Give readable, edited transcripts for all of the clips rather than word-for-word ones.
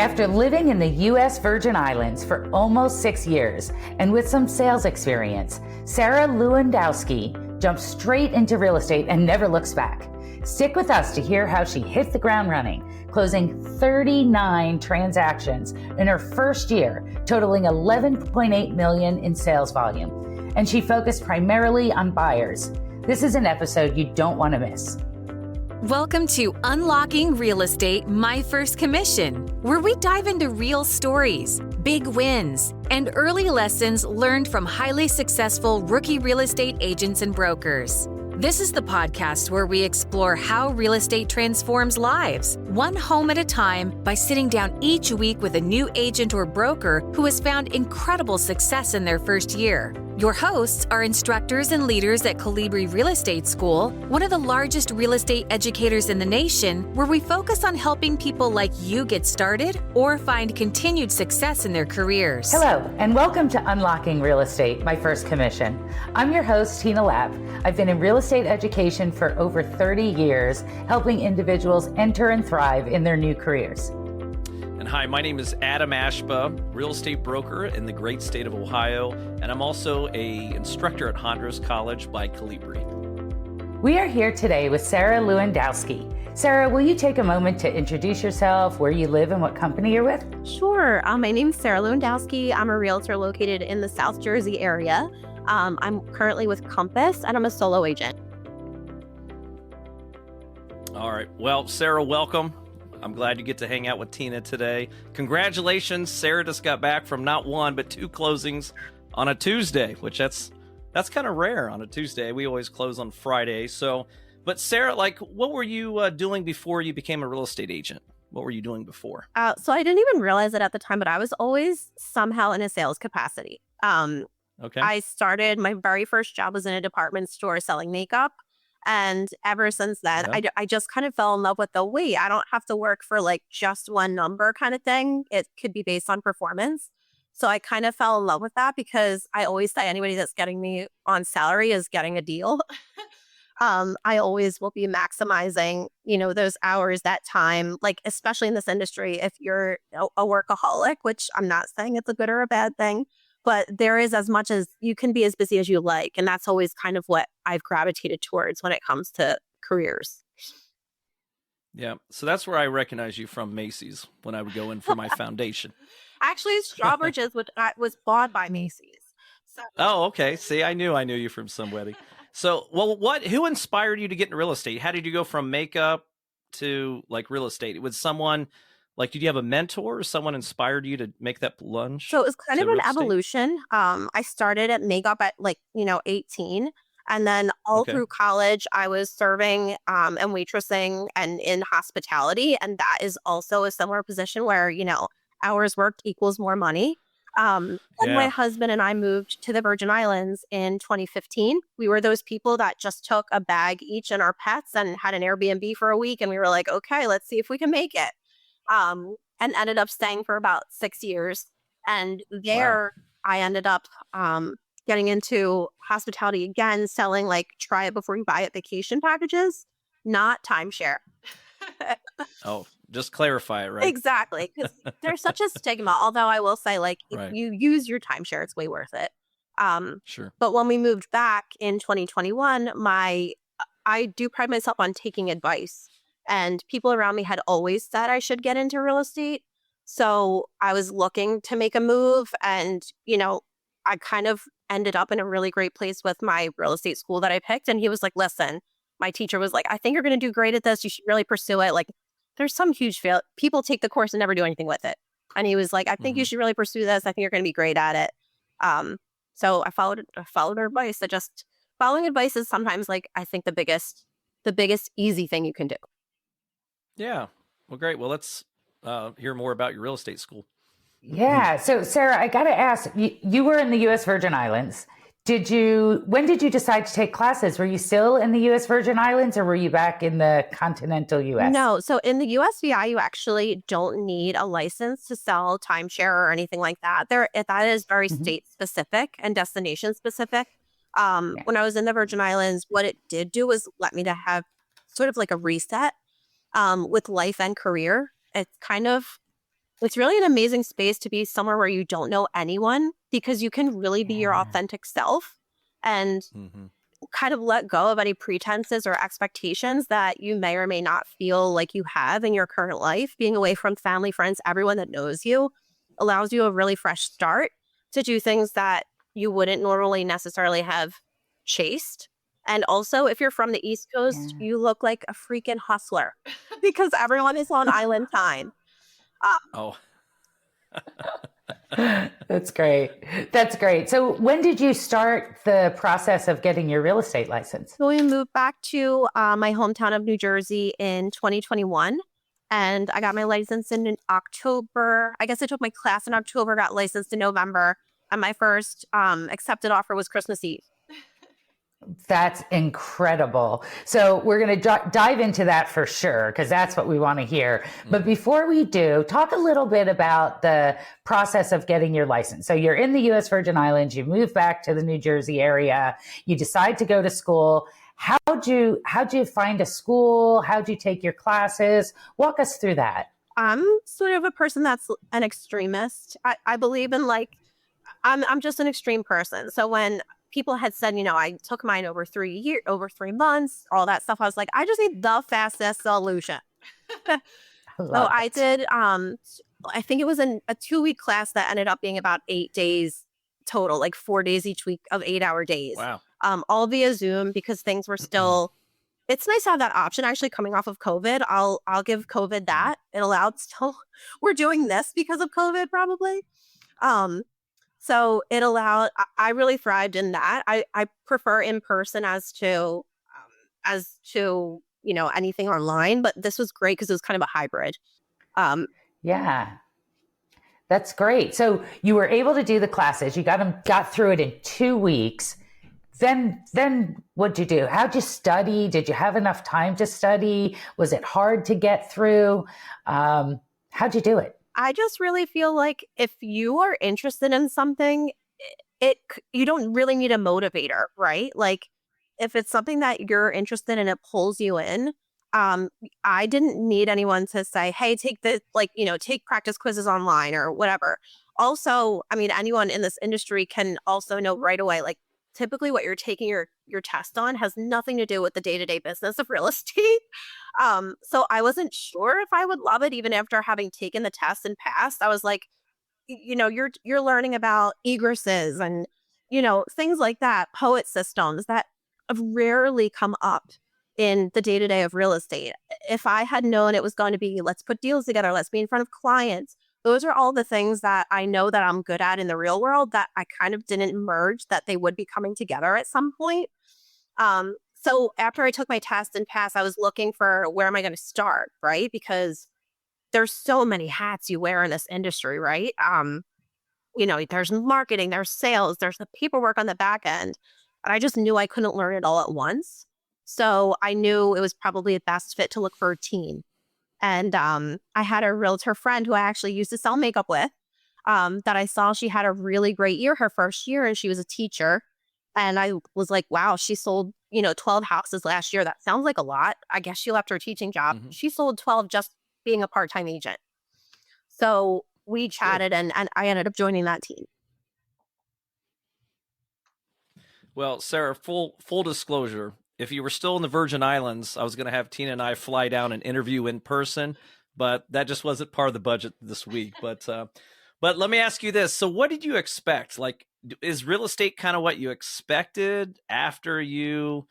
After living in the U.S. Virgin Islands for almost 6 years and with some sales experience, Sarah Lewandowski jumped straight into real estate and never looks back. Stick with us to hear how she hit the ground running, closing 39 transactions in her first year, totaling $11.8 million in sales volume. And she focused primarily on buyers. This is an episode you don't want to miss. Welcome to Unlocking Real Estate, My First Commission, where we dive into real stories, big wins, and early lessons learned from highly successful rookie real estate agents and brokers. This is the podcast where we explore how real estate transforms lives, one home at a time, by sitting down each week with a new agent or broker who has found incredible success in their first year. Your hosts are instructors and leaders at Colibri Real Estate School, one of the largest real estate educators in the nation, where we focus on helping people like you get started or find continued success in their careers. Hello, and welcome to Unlocking Real Estate, My First Commission. I'm your host, Tina Lapp. I've been in real estate education for over 30 years, helping individuals enter and thrive in their new careers. And hi, my name is Adam Ashba, real estate broker in the great state of Ohio, and I'm also an instructor at Hondros College by Colibri. We are here today with Sarah Lewandowski. Sarah, will you take a moment to introduce yourself, where you live, and what company you're with? Sure. My name is Sarah Lewandowski. I'm a realtor located in the South Jersey area. I'm currently with Compass, and I'm a solo agent. All right. Well, Sarah, welcome. I'm glad you get to hang out with Tina today. Congratulations. Sarah just got back from not one, but two closings on a Tuesday, which that's kind of rare on a Tuesday. We always close on Friday. But Sarah, what were you doing before you became a real estate agent? What were you doing before? So I didn't even realize it at the time, but I was always somehow in a sales capacity. Okay. I started, my very first job was in a department store selling makeup. And ever since then, I just kind of fell in love with wait, I don't have to work for just one number kind of thing. It could be based on performance. So I kind of fell in love with that because I always say anybody that's getting me on salary is getting a deal. I always will be maximizing, those hours, that time, especially in this industry, if you're a workaholic, which I'm not saying it's a good or a bad thing. But there is as much as you can be as busy as you like. And that's always kind of what I've gravitated towards when it comes to careers. Yeah. So that's where I recognize you from, Macy's, when I would go in for my foundation. Actually, Strawbridge's was bought by Macy's. So. Oh, okay. See, I knew you from somebody. So, who inspired you to get into real estate? How did you go from makeup to real estate? Was someone... did you have a mentor or someone inspired you to make that plunge? So it was kind of an evolution. I started at makeup at 18. And then all through college, I was serving and waitressing and in hospitality. And that is also a similar position where, hours worked equals more money. And my husband and I moved to the Virgin Islands in 2015. We were those people that just took a bag each and our pets and had an Airbnb for a week. And we were like, okay, let's see if we can make it. And ended up staying for about 6 years. And there I ended up getting into hospitality again, selling try it before you buy it vacation packages, not timeshare. Oh, just clarify it, right? Exactly. Because there's such a stigma. Although I will say, if you use your timeshare, it's way worth it. Sure. But when we moved back in 2021, I do pride myself on taking advice. And people around me had always said I should get into real estate. So I was looking to make a move. And, I kind of ended up in a really great place with my real estate school that I picked. And he was like, listen, my teacher was like, I think you're going to do great at this. You should really pursue it. There's some huge people take the course and never do anything with it. And he was like, I think you should really pursue this. I think you're going to be great at it. So I followed her advice. Following advice is sometimes I think the biggest easy thing you can do. Yeah. Well, great. Well, let's hear more about your real estate school. Yeah. So, Sarah, I got to ask, you were in the U.S. Virgin Islands. When did you decide to take classes? Were you still in the U.S. Virgin Islands or were you back in the continental U.S.? No. So in the USVI, you actually don't need a license to sell timeshare or anything like that. That is very state specific and destination specific. When I was in the Virgin Islands, what it did do was let me to have sort of a reset with life and career. It's kind of it's really an amazing space to be somewhere where you don't know anyone, because you can really be your Yeah. authentic self and kind of let go of any pretenses or expectations that you may or may not feel like you have in your current life. Being away from family, friends, everyone that knows you allows you a really fresh start to do things that you wouldn't normally necessarily have chased. And also, if you're from the East Coast, Yeah. you look like a freaking hustler because everyone is on island time. Oh, That's great. That's great. So when did you start the process of getting your real estate license? So we moved back to my hometown of New Jersey in 2021. And I got my license in October. I guess I took my class in October, got licensed in November. And my first accepted offer was Christmas Eve. That's incredible. So we're going to dive into that for sure, because that's what we want to hear. But before we do, talk a little bit about the process of getting your license. So you're in the U.S. Virgin Islands, you move back to the New Jersey area, you decide to go to school. How'd you find a school? How'd you take your classes? Walk us through that. I'm sort of a person that's an extremist. I believe in I'm just an extreme person. So when people had said, I took mine over 3 months, all that stuff, I was like, I just need the fastest solution. I So love I it. did, I think it was a 2-week class that ended up being about 8 days total, like 4 days each week of 8-hour days. wow. All via Zoom because things were still, it's nice to have that option. Actually, coming off of COVID, I'll give COVID that. It allowed still, we're doing this because of COVID probably. So it allowed, I really thrived in that. I prefer in person as to, anything online, but this was great because it was kind of a hybrid. Um, Yeah. That's great. So you were able to do the classes. You got through it in 2 weeks. Then what'd you do? How'd you study? Did you have enough time to study? Was it hard to get through? How'd you do it? I just really feel like if you are interested in something, you don't really need a motivator, right? Like if it's something that you're interested in, it pulls you in. Um, I didn't need anyone to say, "Hey, take the take practice quizzes online or whatever." Also, I mean, anyone in this industry can also know right away, like typically what you're taking your test on has nothing to do with the day-to-day business of real estate. So I wasn't sure if I would love it even after having taken the test and passed. I was like, you're learning about egresses and things like that, poet systems that have rarely come up in the day-to-day of real estate. If I had known it was going to be, let's put deals together, let's be in front of clients, those are all the things that I know that I'm good at in the real world that I kind of didn't merge, that they would be coming together at some point. So after I took my test and passed, I was looking for where am I going to start, right? Because there's so many hats you wear in this industry, right? There's marketing, there's sales, there's the paperwork on the back end. And I just knew I couldn't learn it all at once. So I knew it was probably a best fit to look for a team. And I had a realtor friend who I actually used to sell makeup with, that I saw she had a really great year her first year, and she was a teacher. And I was like, wow, she sold, 12 houses last year. That sounds like a lot. I guess she left her teaching job. She sold 12 just being a part-time agent. So we chatted and I ended up joining that team. Well, Sarah, full disclosure, if you were still in the Virgin Islands, I was going to have Tina and I fly down and interview in person, but that just wasn't part of the budget this week. But let me ask you this. So what did you expect? Like, is real estate kind of what you expected after you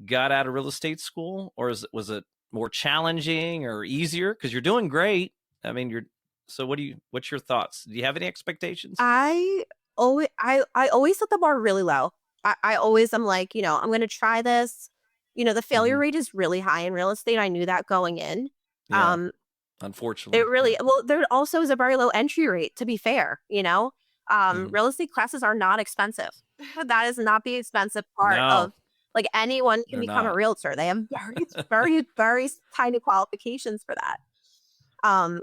got out of real estate school? Or was it more challenging or easier? Because you're doing great. I mean, so what's your thoughts? Do you have any expectations? I always set the bar really low. I always am like, I'm going to try this. The failure rate is really high in real estate. I knew that going in. Yeah, unfortunately. It really, well, there also is a very low entry rate, to be fair, real estate classes are not expensive. That is not the expensive part of, like, anyone can become a realtor. They have very, very, very tiny qualifications for that.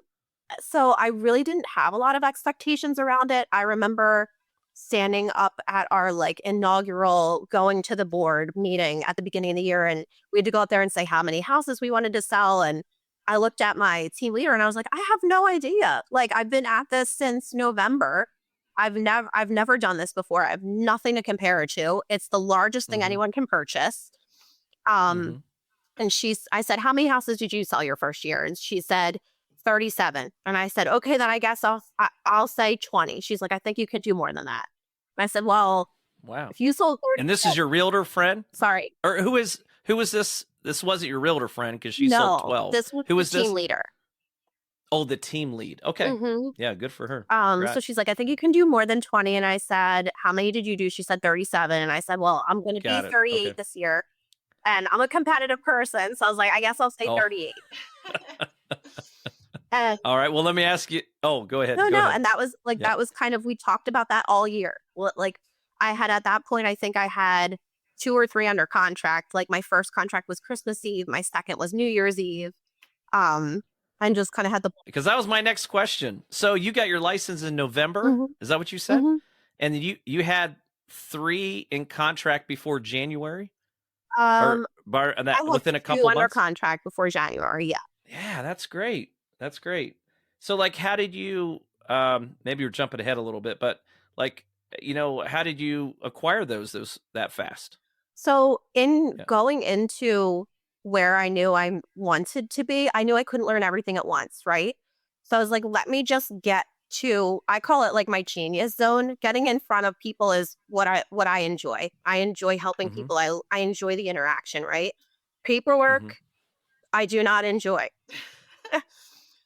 So I really didn't have a lot of expectations around it. I remember standing up at our inaugural going to the board meeting at the beginning of the year, and we had to go out there and say how many houses we wanted to sell. And I looked at my team leader and I was like, I have no idea. Like, I've been at this since November. I've never done this before. I have nothing to compare it to. It's the largest thing anyone can purchase. And I said, how many houses did you sell your first year? And she said 37. And I said, okay, then I guess I'll say 20. She's like, I think you could do more than that. And I said, well, Wow. if you sold 30, and this is your realtor friend? Sorry. Or who is this? This wasn't your realtor friend because she sold 12. This was who was the team this? leader. Oh, the team lead. Okay. Yeah, good for her. So she's like, I think you can do more than 20. And I said, how many did you do? She said 37. And I said, well, I'm going to be 38 this year. And I'm a competitive person. So I was like, I guess I'll say 38. All right. Well, let me ask you. Oh, go ahead. No. Ahead. And that was like, that was kind of, we talked about that all year. Like I had at that point, I think I had 2 or 3 under contract. Like my first contract was Christmas Eve. My second was New Year's Eve. And just kind of had because that was my next question. So you got your license in November. Is that what you said? And you had 3 in contract before January? Within a couple months? Under contract before January, yeah. Yeah, that's great. That's great. So, like, how did you? Maybe you're jumping ahead a little bit, but like, how did you acquire those that fast? So, going into where I knew I wanted to be, I knew I couldn't learn everything at once, right? So I was like, let me just get to, I call it like my genius zone. Getting in front of people is what I enjoy. I enjoy helping people. I enjoy the interaction, right? Paperwork, I do not enjoy.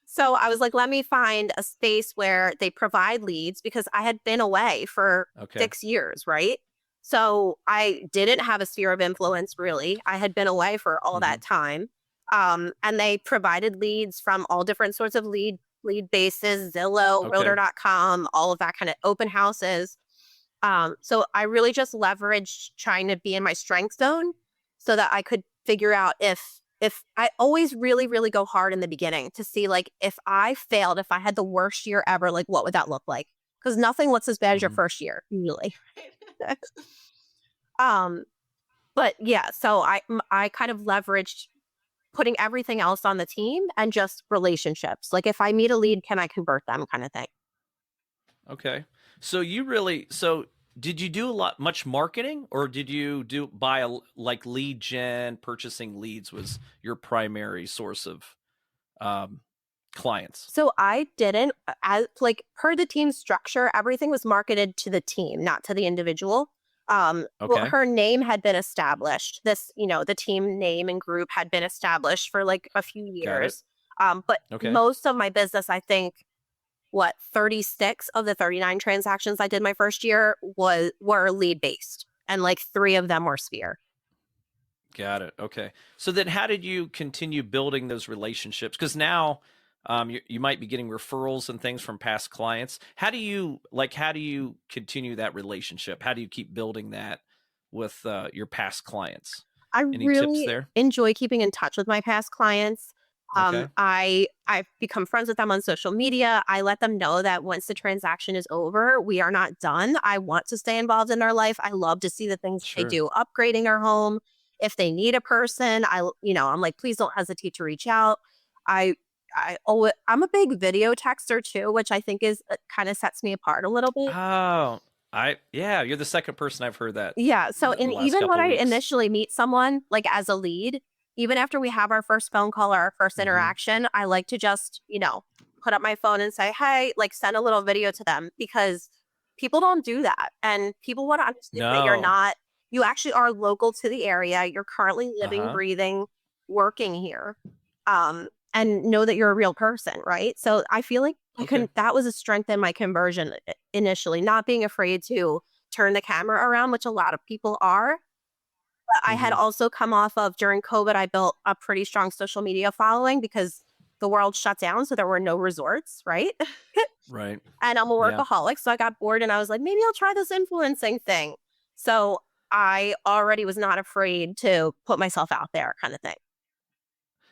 So I was like, let me find a space where they provide leads because I had been away for 6 years, right? So I didn't have a sphere of influence, really. I had been away for all that time. And they provided leads from all different sorts of lead bases, Zillow, Realtor.com, all of that kind of open houses. So I really just leveraged trying to be in my strength zone so that I could figure out if I always really, really go hard in the beginning to see like if I failed, if I had the worst year ever, like what would that look like? Because nothing looks as bad as your first year, usually. But yeah, so I kind of leveraged putting everything else on the team and just relationships. Like if I meet a lead, can I convert them kind of thing? Okay. So did you do much marketing, or did you buy like lead gen? Purchasing leads was your primary source of clients? So I didn't, per the team structure, everything was marketed to the team, not to the individual. Well, her name had been established. The team name and group had been established for like a few years. But most of my business, I think, 36 of the 39 transactions I did my first year were lead based, and like 3 of them were sphere. Got it. Okay. So then how did you continue building those relationships? Because now you might be getting referrals and things from past clients. How do you continue that relationship? How do you keep building that with your past clients? Any tips there? Enjoy keeping in touch with my past clients. I've become friends with them on social media. I let them know that once the transaction is over, we are not done. I want to stay involved in their life. I love to see the things they do, upgrading their home. If they need a person, I'm like, please don't hesitate to reach out. I'm a big video texter too, which I think is kind of sets me apart a little bit. Oh, you're the second person I've heard that. Yeah. So even when I initially meet someone like as a lead, even after we have our first phone call or our first interaction, I like to just, put up my phone and say, hey, like send a little video to them, because people don't do that. And people want to understand that you actually are local to the area. You're currently living, breathing, working here. And know that you're a real person, right? So I feel like that was a strength in my conversion initially, not being afraid to turn the camera around, which a lot of people are. But I had also come off of, during COVID, I built a pretty strong social media following because the world shut down, so there were no resorts, right? Right. And I'm a workaholic, so I got bored and I was like, maybe I'll try this influencing thing. So I already was not afraid to put myself out there, kind of thing.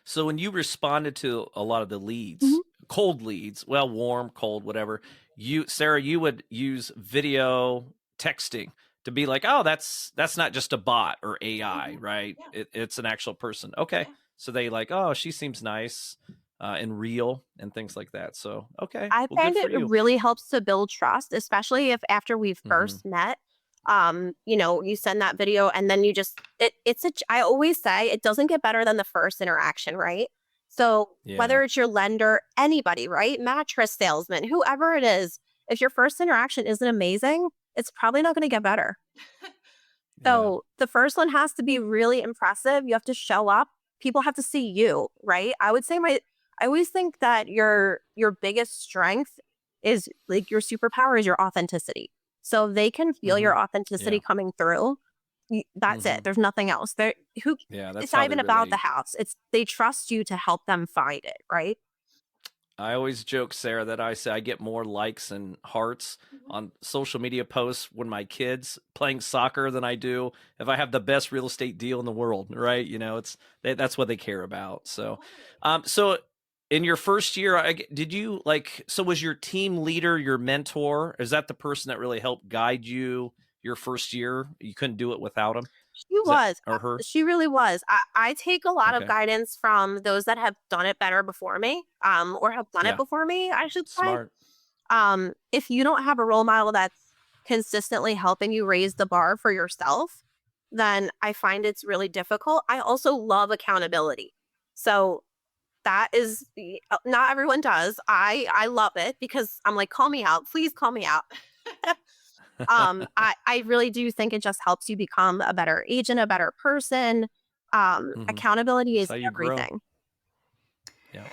So when you responded to a lot of the leads, cold leads, warm, cold, whatever, Sarah, you would use video texting to be like, oh, that's not just a bot or AI, right? It's an actual person. Okay. So they like, oh, she seems nice and real and things like that. So, okay. I Well, good find for it you. really helps to build trust, especially if after we've Hmm. first met, you send that video and then you just, I always say it doesn't get better than the first interaction, right? So Yeah. whether it's your lender, anybody, right? Mattress salesman, whoever it is, if your first interaction isn't amazing, it's probably not going to get better. Yeah. So the first one has to be really impressive. You have to show up. People have to see you, right? I always think that your biggest strength is like your superpower is your authenticity. So if they can feel Hmm. your authenticity Yeah. coming through. That's it. Hmm. There's nothing else. Who Yeah. That's it's how not they even about the relate. house. It's they trust you to help them find it, right? I always joke, Sarah, that I say I get more likes and hearts on social media posts when my kids playing soccer than I do if I have the best real estate deal in the world, right? That's what they care about. So in your first year, did you like? So was your team leader your mentor? Is that the person that really helped guide you your first year? You couldn't do it without him. She Is that was. or her? She really was. I take a lot of Okay, guidance from those that have done it better before me, or have done it yeah, before me, I should say. smart. If you don't have a role model that's consistently helping you raise the bar for yourself, then I find it's really difficult. I also love accountability. So that is not everyone does. I love it because I'm like, call me out, please call me out. I really do think it just helps you become a better agent, a better person. Hmm. Accountability That's is how you grow. everything. Yeah.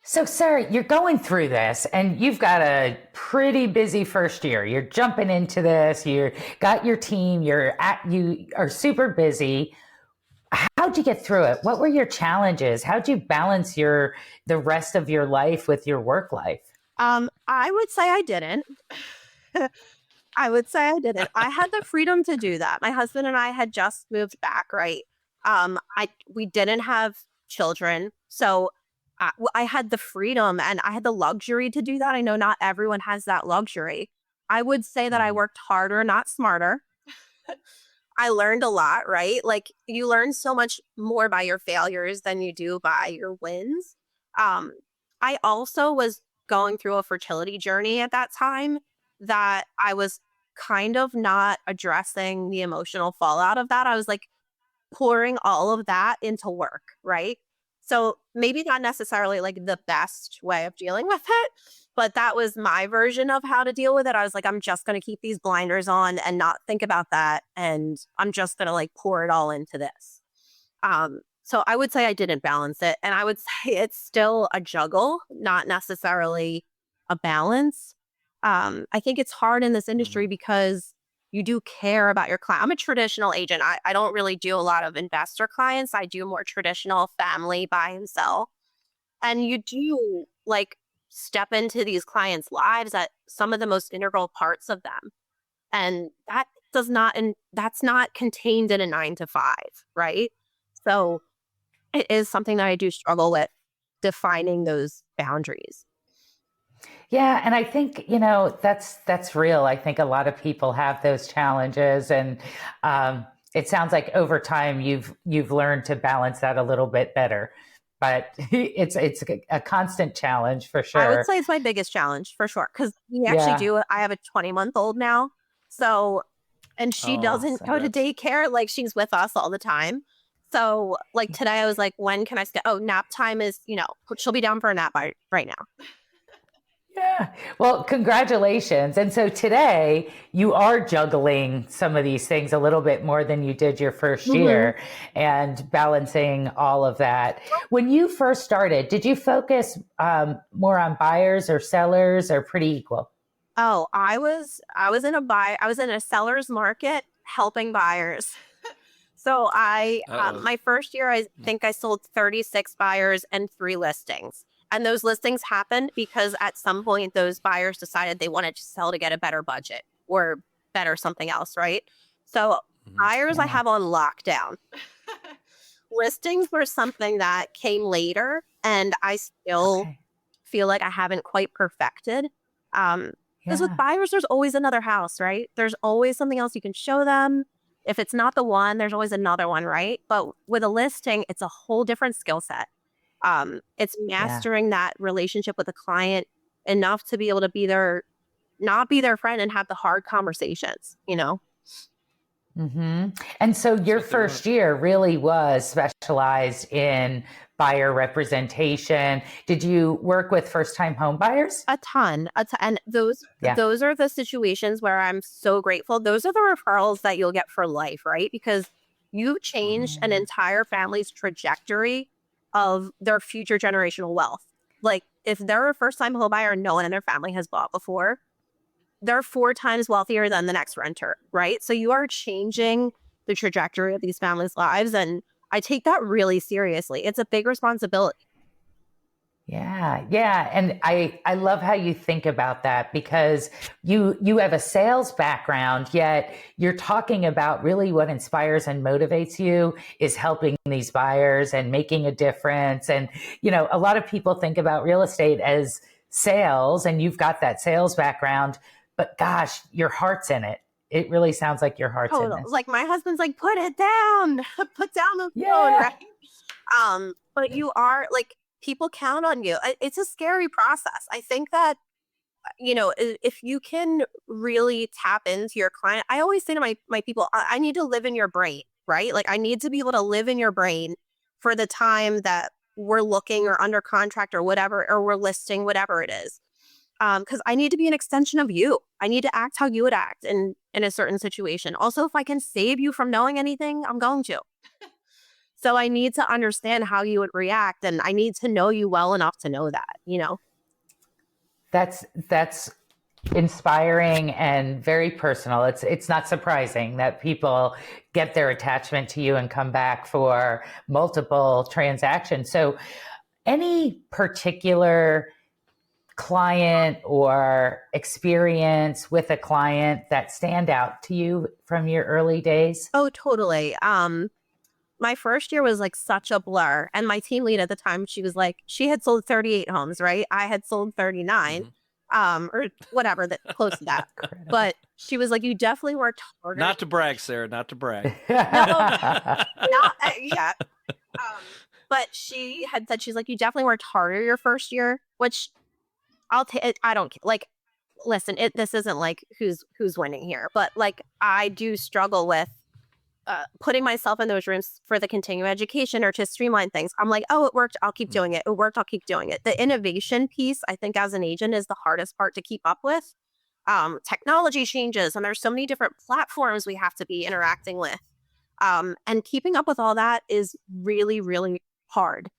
So, Sarah, you're going through this and you've got a pretty busy first year. You're jumping into this, you got your team, you are super busy. How'd you get through it? What were your challenges? How'd you balance the rest of your life with your work life? I would say I didn't. I would say I didn't. I had the freedom to do that. My husband and I had just moved back, right? We didn't have children, so I had the freedom and I had the luxury to do that. I know not everyone has that luxury. I would say that I Hmm. worked harder, not smarter. I learned a lot, right? Like you learn so much more by your failures than you do by your wins. Um, I also was going through a fertility journey at that time that I was kind of not addressing the emotional fallout of that. I was like pouring all of that into work, right? So maybe not necessarily like the best way of dealing with it, but that was my version of how to deal with it. I was like, I'm just going to keep these blinders on and not think about that. And I'm just going to like pour it all into this. So I would say I didn't balance it. And I would say it's still a juggle, not necessarily a balance. I think it's hard in this Hmm. industry because you do care about your client. I'm a traditional agent. I don't really do a lot of investor clients. I do more traditional family buy and sell. And you do like step into these clients' lives at some of the most integral parts of them. And that's not contained in a 9 to 5, right? So it is something that I do struggle with defining those boundaries. Yeah, and I think, that's real. I think a lot of people have those challenges and it sounds like over time you've learned to balance that a little bit better. But it's a constant challenge for I would sure. say it's my biggest challenge for sure. Cause we actually Yeah. do, I have a 20-month-old now. So, and she Oh, doesn't go to congrats. daycare. Like she's with us all the time. So like today I was like, when can I oh, nap time is, she'll be down for a nap right now. Yeah. Well, congratulations. And so today you are juggling some of these things a little bit more than you did your first Hmm. year and balancing all of that. When you first started, did you focus more on buyers or sellers or pretty equal? Oh, I was in a seller's market helping buyers. So Uh-oh. my first year, I think I sold 36 buyers and 3 listings. And those listings happened because at some point those buyers decided they wanted to sell to get a better budget or better something else, right? So Hmm. buyers I Yeah. have on lockdown. Listings were something that came later and I still Okay. feel like I haven't quite perfected. Because with Yeah. buyers, there's always another house, right? There's always something else you can show them. If it's not the one, there's always another one, right? But with a listing, it's a whole different skill set. It's mastering that relationship with a client enough to be able to be their, not be their friend and have the hard conversations, you know? And so your first year really was specialized in buyer representation. Did you work with first-time home buyers? A ton. And those are the situations where I'm so grateful. Those are the referrals that you'll get for life, right? Because you changed an entire family's trajectory of their future generational wealth. Like if they're a first-time home buyer and no one in their family has bought before, they're 4 times wealthier than the next renter, right? So you are changing the trajectory of these families' lives. And I take that really seriously. It's a big responsibility. Yeah. And I love how you think about that, because you have a sales background, yet you're talking about really what inspires and motivates you is helping these buyers and making a difference. And, you know, a lot of people think about real estate as sales, and you've got that sales background, but gosh, your heart's in it. It really sounds like your heart's in this. Like my husband's like, put it down, put down the phone, right? But you are like, people count on you. It's a scary process. I think that, you know, if you can really tap into your client, I always say to my people, I need to live in your brain, right? Like I need to be able to live in your brain for the time that we're looking or under contract or whatever, or we're listing, whatever it is. Because I need to be an extension of you. I need to act how you would act in a certain situation. Also, if I can save you from knowing anything, I'm going to. So I need to understand how you would react, and I need to know you well enough to know that, you know? That's inspiring and very personal. It's not surprising that people get their attachment to you and come back for multiple transactions. So any particular client or experience with a client that stand out to you from your early days? Oh, totally. My first year was like such a blur. And my team lead at the time, she was like, she had sold 38 homes, right? I had sold 39, or whatever, that close to that. But she was like, you definitely worked harder. Not to brag, Sarah, not to brag. Yeah. But she had said, she's like, you definitely worked harder your first year, which I'll take. I don't like, listen, this isn't like who's winning here, but like I do struggle with putting myself in those rooms for the continuing education or to streamline things. I'm like, oh, it worked, I'll keep doing it. It worked, I'll keep doing it. The innovation piece, I think as an agent, is the hardest part to keep up with. Technology changes, and there's so many different platforms we have to be interacting with. And keeping up with all that is really, really hard.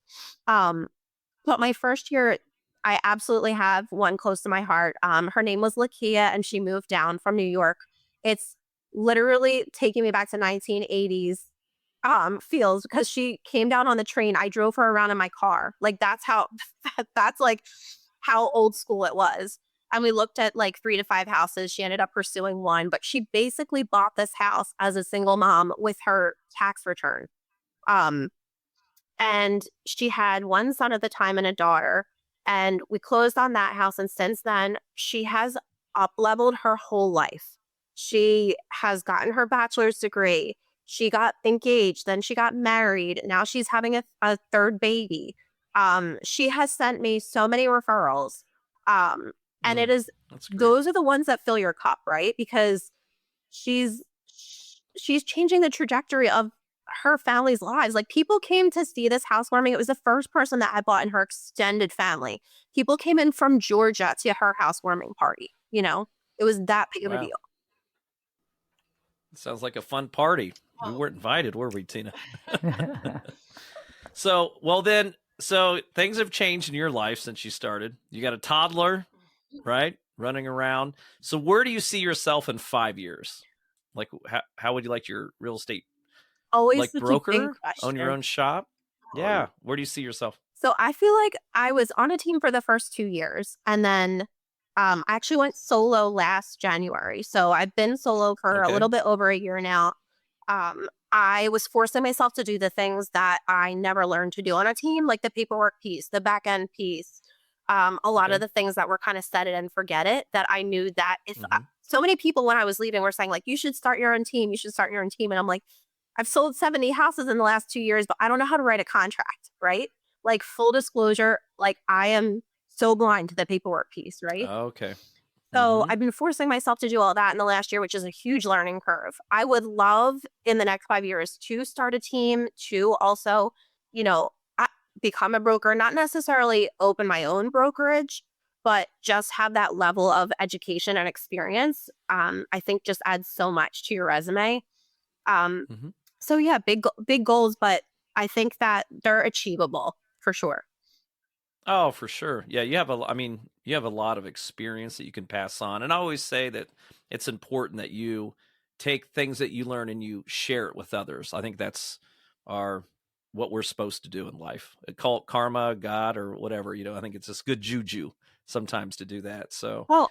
But my first year, I absolutely have one close to my heart. Her name was Lakia, and she moved down from New York. It's literally taking me back to 1980s feels, because she came down on the train. I drove her around in my car. Like that's like how old school it was. And we looked at like 3 to 5 houses. She ended up pursuing one, but she basically bought this house as a single mom with her tax return. And she had one son at the time and a daughter. And we closed on that house. And since then, she has up-leveled her whole life. She has gotten her bachelor's degree. She got engaged. Then she got married. Now she's having a third baby. She has sent me so many referrals. And it is, those are the ones that fill your cup, right? Because she's changing the trajectory of her family's lives. Like people came to see this housewarming. It was the first person that I bought in her extended family. People came in from Georgia to her housewarming party. You know, it was that big of a deal. Sounds like a fun party. We weren't invited, were we, Tina? So things have changed in your life since you started. You got a toddler, right? Running around. So where do you see yourself in 5 years? Like, how would you like your real estate? Always like broker, own your own shop? Yeah. Where do you see yourself? So I feel like I was on a team for the first 2 years, and then I actually went solo last January. So I've been solo for a little bit over a year now. I was forcing myself to do the things that I never learned to do on a team, like the paperwork piece, the back end piece, a lot of the things that were kind of set it and forget it, that I knew that if so many people when I was leaving were saying like, you should start your own team. You should start your own team. And I'm like, I've sold 70 houses in the last 2 years, but I don't know how to write a contract, right? Like full disclosure, like I am so blind to the paperwork piece, right? Okay. So I've been forcing myself to do all that in the last year, which is a huge learning curve. I would love in the next 5 years to start a team, to also, you know, become a broker, not necessarily open my own brokerage, but just have that level of education and experience. I think just adds so much to your resume. So yeah, big goals, but I think that they're achievable for sure. Oh, for sure. Yeah, you have you have a lot of experience that you can pass on. And I always say that it's important that you take things that you learn and you share it with others. I think that's what we're supposed to do in life. Call it karma, God, or whatever, I think it's just good juju sometimes to do that. So, Well,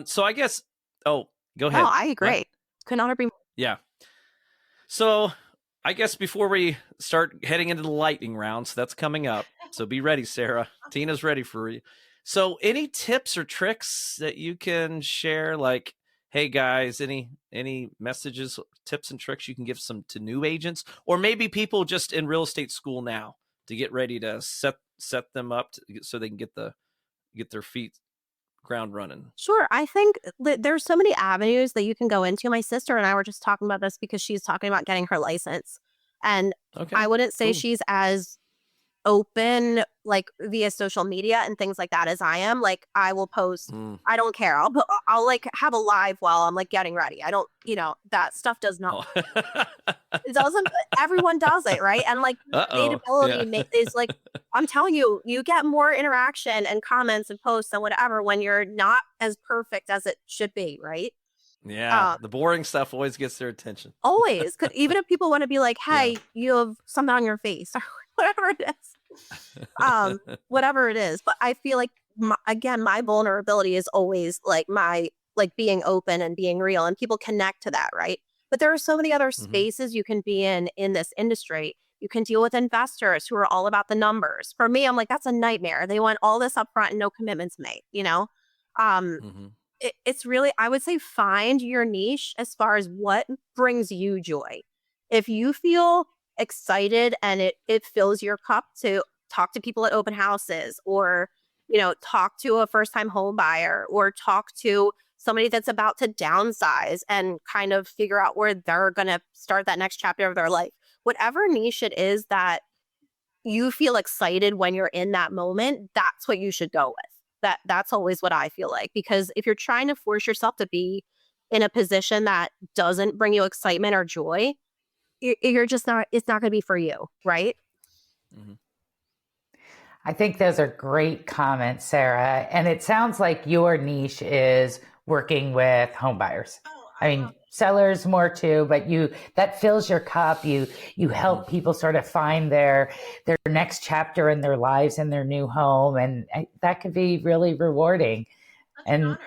so I guess, go no, ahead. I agree. Could not agree more. Yeah. So I guess before we start heading into the lightning rounds, that's coming up. So be ready, Sarah. Tina's ready for you. So any tips or tricks that you can share? Like, hey guys, any messages, tips and tricks you can give to new agents, or maybe people just in real estate school now to get ready to set them up so they can get their feet ground running? Sure. I think there's so many avenues that you can go into. My sister and I were just talking about this because she's talking about getting her license. And Okay, I wouldn't say cool. she's as open like via social media and things like that as I am. Like I will post, I don't care. I'll like have a live while I'm like getting ready. I don't, that stuff does not, it doesn't, everyone does it, right? And like relatability is like, I'm telling you, you get more interaction and comments and posts and whatever when you're not as perfect as it should be, right? Yeah, the boring stuff always gets their attention. Always. Even if people want to be like, hey, you have something on your face or whatever it is. Whatever it is. But I feel like, my vulnerability is always like my, like being open and being real, and people connect to that, right? But there are so many other spaces you can be in this industry. You can deal with investors who are all about the numbers. For me, I'm like, that's a nightmare. They want all this up front and no commitments made, It's really, I would say, find your niche as far as what brings you joy. If you feel excited and it fills your cup to talk to people at open houses, or, talk to a first time home buyer, or talk to somebody that's about to downsize and kind of figure out where they're going to start that next chapter of their life, whatever niche it is that you feel excited when you're in that moment, that's what you should go with. That's always what I feel like, because if you're trying to force yourself to be in a position that doesn't bring you excitement or joy, you're just not, it's not going to be for you. Right. I think those are great comments, Sarah. And it sounds like your niche is working with home buyers. I mean, sellers more too, but that fills your cup. You help people sort of find their next chapter in their lives in their new home, and that could be really rewarding. And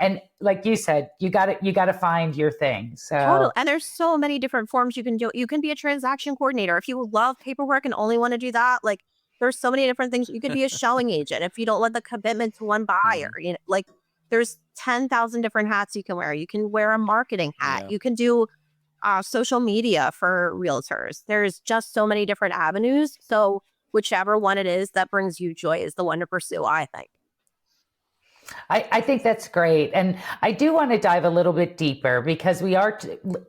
like you said, you got to find your thing. So totally. And there's so many different forms you can do. You can be a transaction coordinator if you love paperwork and only want to do that. Like there's so many different things. You could be a showing agent if you don't want the commitment to one buyer. Like there's 10,000 different hats you can wear. You can wear a marketing hat. Yeah. You can do social media for realtors. There's just so many different avenues. So whichever one it is that brings you joy is the one to pursue, I think. I think that's great. And I do want to dive a little bit deeper, because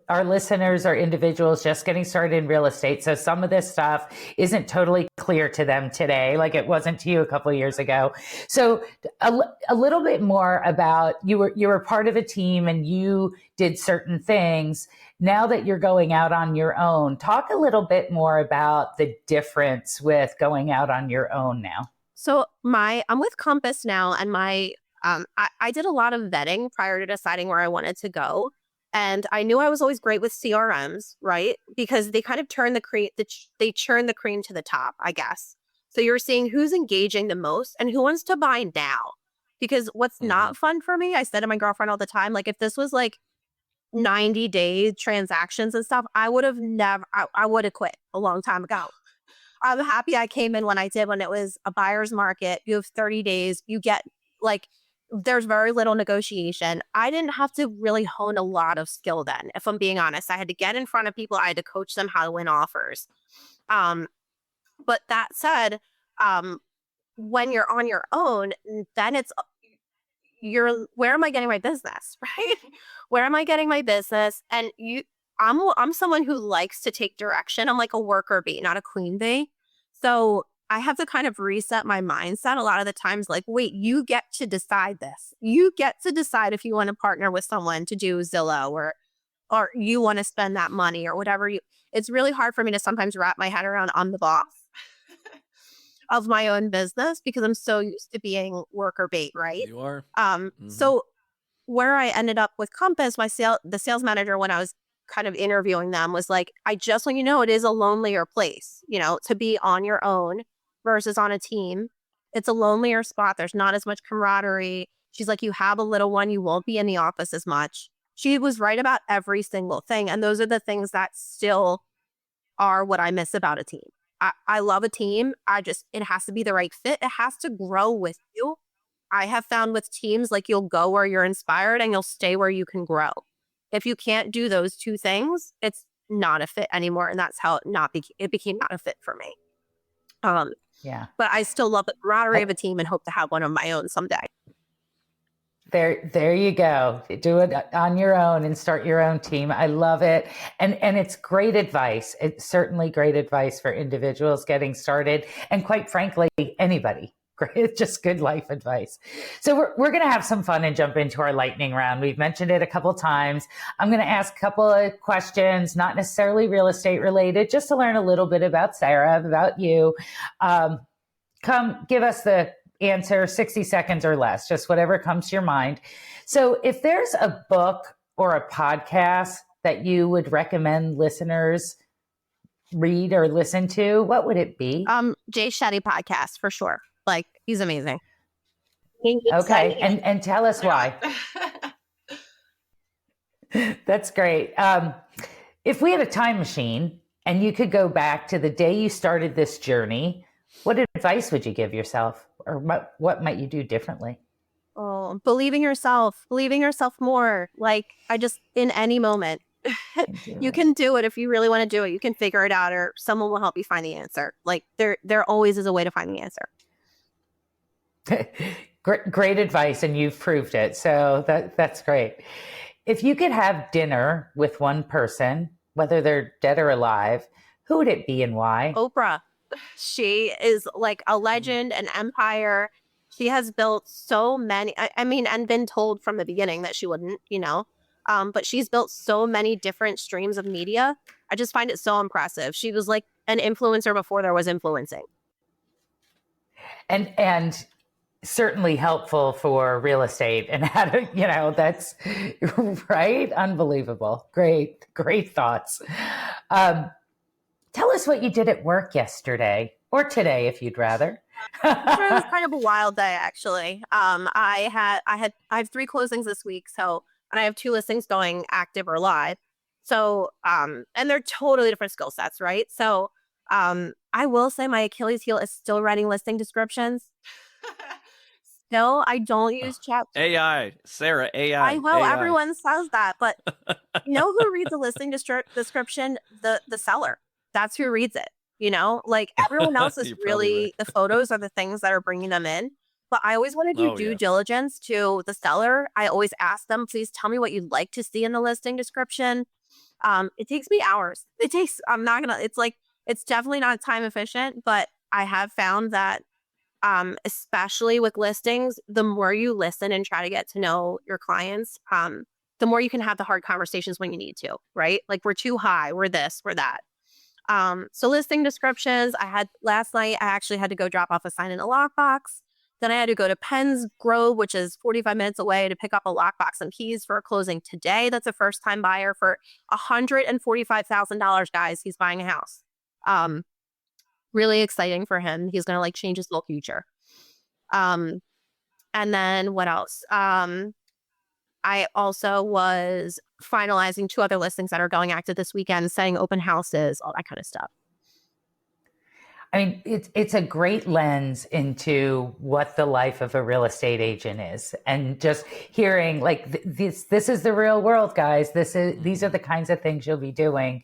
our listeners are individuals just getting started in real estate. So some of this stuff isn't totally clear to them today, like it wasn't to you a couple of years ago. So a little bit more about, you were part of a team and you did certain things. Now that you're going out on your own, talk a little bit more about the difference with going out on your own now. So I'm with Compass now, and I did a lot of vetting prior to deciding where I wanted to go. And I knew I was always great with CRMs, right? Because they kind of churn the cream to the top, I guess. So you're seeing who's engaging the most and who wants to buy now. Because what's not fun for me, I said to my girlfriend all the time, like if this was like 90-day transactions and stuff, I would have quit a long time ago. I'm happy I came in when I did, when it was a buyer's market. You have 30 days. You get like there's very little negotiation. I didn't have to really hone a lot of skill then, if I'm being honest. I had to get in front of people. I had to coach them how to win offers. Um, but that said, um, when you're on your own, then where am I getting my business, right? Where am I getting my business? And I'm someone who likes to take direction. I'm like a worker bee, not a queen bee. So I have to kind of reset my mindset a lot of the times, like, wait, you get to decide this. You get to decide if you want to partner with someone to do Zillow or you want to spend that money or whatever it's really hard for me to sometimes wrap my head around I'm the boss of my own business because I'm so used to being worker bait, right? You are. So where I ended up with Compass, the sales manager, when I was kind of interviewing them, was like, I just want you to know it is a lonelier place, to be on your own versus on a team. It's a lonelier spot. There's not as much camaraderie. She's like, you have a little one. You won't be in the office as much. She was right about every single thing. And those are the things that still are what I miss about a team. I love a team. It has to be the right fit. It has to grow with you. I have found with teams, like you'll go where you're inspired and you'll stay where you can grow. If you can't do those two things, it's not a fit anymore. And that's how it became not a fit for me. Yeah. But I still love the camaraderie of a team and hope to have one of my own someday. There you go. Do it on your own and start your own team. I love it. And it's great advice. It's certainly great advice for individuals getting started. And quite frankly, anybody. It's just good life advice. So we're going to have some fun and jump into our lightning round. We've mentioned it a couple times. I'm going to ask a couple of questions, not necessarily real estate related, just to learn a little bit about Sarah, about you. Come give us the answer, 60 seconds or less, just whatever comes to your mind. So if there's a book or a podcast that you would recommend listeners read or listen to, what would it be? Jay Shetty podcast for sure. Like, he's amazing. Okay. And tell us why. That's great. If we had a time machine and you could go back to the day you started this journey, what advice would you give yourself, or what might you do differently? Oh, believing yourself more. Like, in any moment, you can do it. If you really want to do it, you can figure it out, or someone will help you find the answer. Like, there always is a way to find the answer. Great advice, and you've proved it. So that's great. If you could have dinner with one person, whether they're dead or alive, who would it be and why? Oprah. She is like a legend, an empire. She has built so many, and been told from the beginning that she wouldn't, but she's built so many different streams of media. I just find it so impressive. She was like an influencer before there was influencing. And certainly helpful for real estate and how to, that's right. Unbelievable. Great thoughts. Tell us what you did at work yesterday or today, if you'd rather. It was kind of a wild day, actually. I have 3 closings this week. And I have 2 listings going active or live. So, and they're totally different skill sets, right? So, I will say my Achilles heel is still writing listing descriptions. Still, I don't use chat. AI, Sarah, AI. I will. AI. Everyone says that, but who reads a listing description? The seller. That's who reads it. Like everyone else is really right. The photos are the things that are bringing them in. But I always want to do due diligence to the seller. I always ask them, please tell me what you'd like to see in the listing description. It takes me hours. It's definitely not time efficient, but I have found that especially with listings, the more you listen and try to get to know your clients, the more you can have the hard conversations when you need to, right? Like, we're too high, we're this, we're that. So listing descriptions, last night, I actually had to go drop off a sign in a lockbox. Then I had to go to Penns Grove, which is 45 minutes away, to pick up a lockbox and keys for a closing today. That's a first-time buyer for $145,000, guys. He's buying a house. Really exciting for him. He's going to change his whole future. And then what else? I also was finalizing 2 other listings that are going active this weekend, setting open houses, all that kind of stuff. I mean, it's a great lens into what the life of a real estate agent is, and just hearing like this is the real world, guys. These are the kinds of things you'll be doing.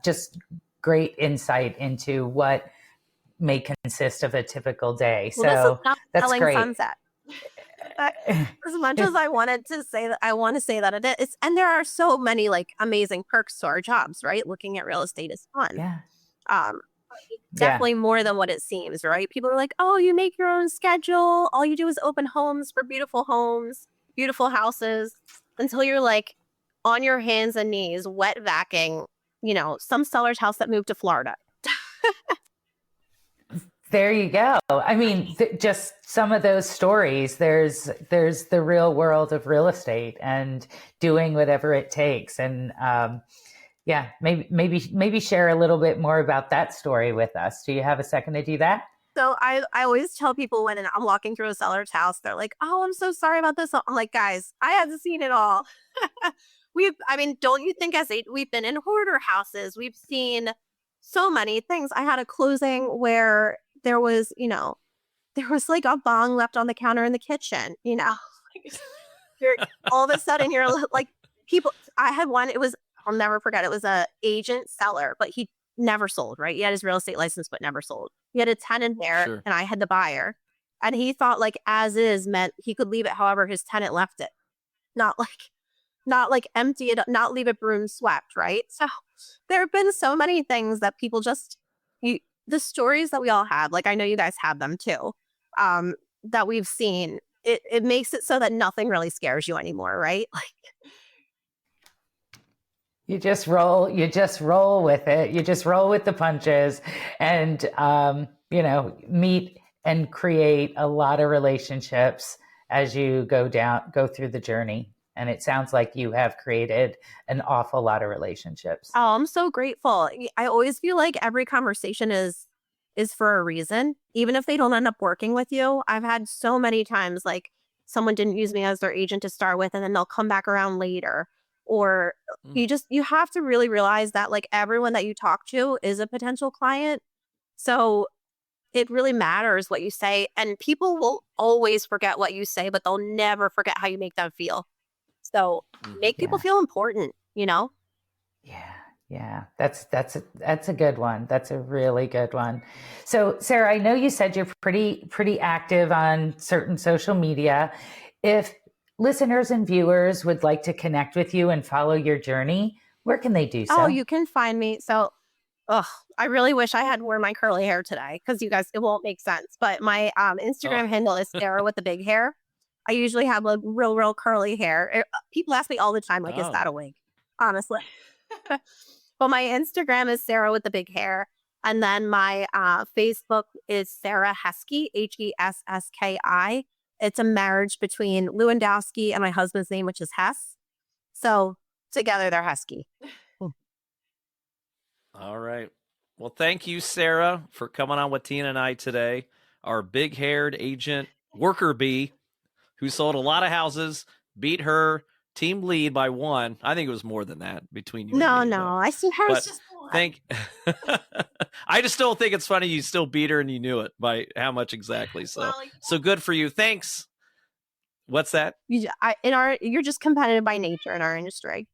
Just great insight into what may consist of a typical day. Well, this is not that's selling great. Sunset. As much as I wanted to say that, I want to say that it is, and there are so many like amazing perks to our jobs, right? Looking at real estate is fun. Yeah. Definitely more than what it seems, right? People are like, oh, you make your own schedule. All you do is open homes for beautiful homes, beautiful houses, until you're like on your hands and knees, wet vacuuming, some seller's house that moved to Florida. There you go. I mean, just some of those stories. There's the real world of real estate and doing whatever it takes. And maybe share a little bit more about that story with us. Do you have a second to do that? So I always tell people when I'm walking through a seller's house, they're like, oh, I'm so sorry about this. I'm like, guys, I haven't seen it all. Don't you think we've been in hoarder houses? We've seen so many things. I had a closing where there was like a bong left on the counter in the kitchen, all of a sudden you're like people. I had one, I'll never forget. It was a agent seller, but he never sold, right? He had his real estate license, but never sold. He had a tenant there. Sure. And I had the buyer, and he thought like as is meant he could leave it however his tenant left it. Not like empty it, not leave it broom swept, right? So there have been so many things that people the stories that we all have, like I know you guys have them too, that we've seen, it makes it so that nothing really scares you anymore, right? Like you just roll with it. You just roll with the punches and, meet and create a lot of relationships as you go through the journey. And it sounds like you have created an awful lot of relationships. Oh, I'm so grateful. I always feel like every conversation is for a reason, even if they don't end up working with you. I've had so many times like someone didn't use me as their agent to start with, and then they'll come back around later. Or you have to really realize that like everyone that you talk to is a potential client. So it really matters what you say, and people will always forget what you say, but they'll never forget how you make them feel. So make people feel important, Yeah. That's a good one. That's a really good one. So Sarah, I know you said you're pretty active on certain social media. If listeners and viewers would like to connect with you and follow your journey, where can they do so? Oh, you can find me. So, I really wish I had worn my curly hair today because you guys, it won't make sense. But my Instagram handle is Sarah with the big hair. I usually have like real curly hair. People ask me all the time, like, is that a wig? Honestly. But my Instagram is Sarah with the big hair. And then my Facebook is Sarah Heskey, Hesski. It's a marriage between Lewandowski and my husband's name, which is Hess. So together they're Heskey. All right. Well, thank you, Sarah, for coming on with Tina and I today. Our big-haired agent, worker bee, who sold a lot of houses, beat her team lead by one. I think it was more than that between you and me. No. I see her as just one. I just still think it's funny you still beat her and you knew it by how much exactly. So, so good for you. Thanks. What's that? You're just competitive by nature in our industry.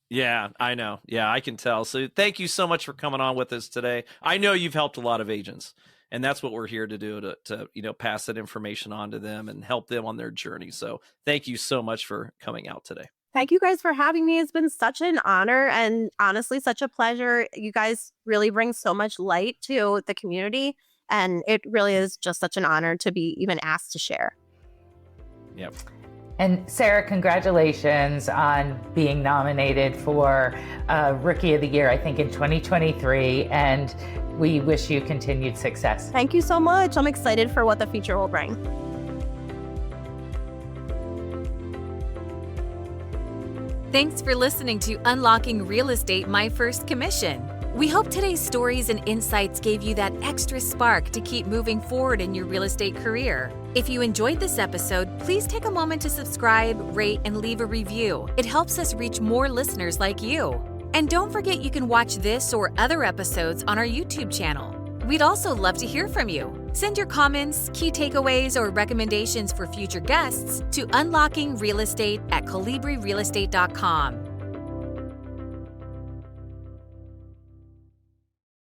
Yeah, I know. Yeah, I can tell. So thank you so much for coming on with us today. I know you've helped a lot of agents, and that's what we're here to do, to pass that information on to them and help them on their journey. So thank you so much for coming out today. Thank you guys for having me. It's been such an honor and honestly such a pleasure. You guys really bring so much light to the community, and it really is just such an honor to be even asked to share. Yep. And Sarah, congratulations on being nominated for Rookie of the Year, I think in 2023. And we wish you continued success. Thank you so much. I'm excited for what the future will bring. Thanks for listening to Unlocking Real Estate, My First Commission. We hope today's stories and insights gave you that extra spark to keep moving forward in your real estate career. If you enjoyed this episode, please take a moment to subscribe, rate, and leave a review. It helps us reach more listeners like you. And don't forget you can watch this or other episodes on our YouTube channel. We'd also love to hear from you. Send your comments, key takeaways, or recommendations for future guests to unlockingrealestate@colibrirealestate.com.